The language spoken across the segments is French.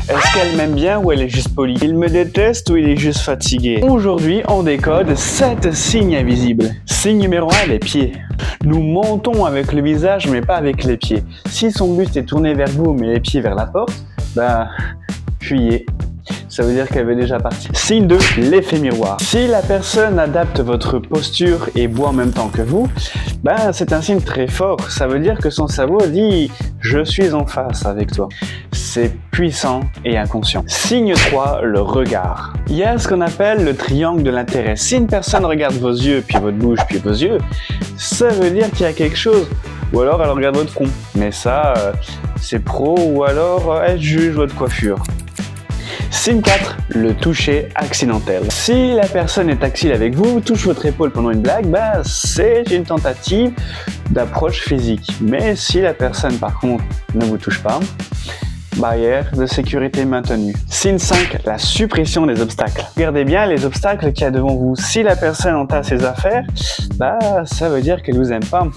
Est-ce qu'elle m'aime bien ou elle est juste polie? Il me déteste ou il est juste fatigué? Aujourd'hui, on décode 7 signes invisibles. Signe numéro 1, les pieds. Nous mentons avec le visage mais pas avec les pieds. Si son buste est tourné vers vous mais les pieds vers la porte, fuyez. Ça veut dire qu'elle veut déjà partir. Signe 2, l'effet miroir. Si la personne adapte votre posture et boit en même temps que vous, c'est un signe très fort. Ça veut dire que son cerveau dit « je suis en face avec toi ». C'est puissant et inconscient. Signe 3, le regard. Il y a ce qu'on appelle le triangle de l'intérêt. Si une personne regarde vos yeux, puis votre bouche, puis vos yeux, ça veut dire qu'il y a quelque chose. Ou alors elle regarde votre front. Mais ça, c'est pro, ou alors elle juge votre coiffure. Signe 4, le toucher accidentel. Si la personne est tactile avec vous, touche votre épaule pendant une blague, c'est une tentative d'approche physique. Mais si la personne par contre ne vous touche pas, barrière de sécurité maintenue. Signe 5, la suppression des obstacles. Regardez bien les obstacles qu'il y a devant vous. Si la personne entasse ses affaires, ça veut dire qu'elle vous aime pas.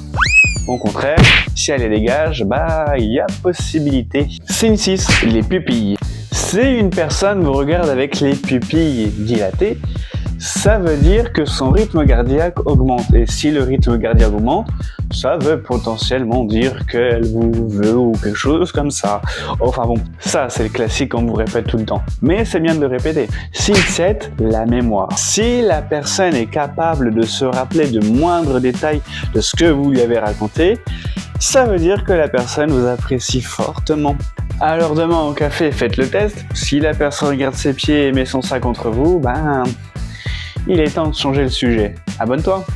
Au contraire, si elle les dégage, il y a possibilité. Signe 6, les pupilles. Si une personne vous regarde avec les pupilles dilatées, ça veut dire que son rythme cardiaque augmente. Et si le rythme cardiaque augmente, ça veut potentiellement dire qu'elle vous veut ou quelque chose comme ça. Enfin bon, ça c'est le classique qu'on vous répète tout le temps. Mais c'est bien de le répéter. Signe 7, la mémoire. Si la personne est capable de se rappeler de moindres détails de ce que vous lui avez raconté, ça veut dire que la personne vous apprécie fortement. Alors demain au café, faites le test. Si la personne regarde ses pieds et met son sac contre vous, il est temps de changer le sujet. Abonne-toi!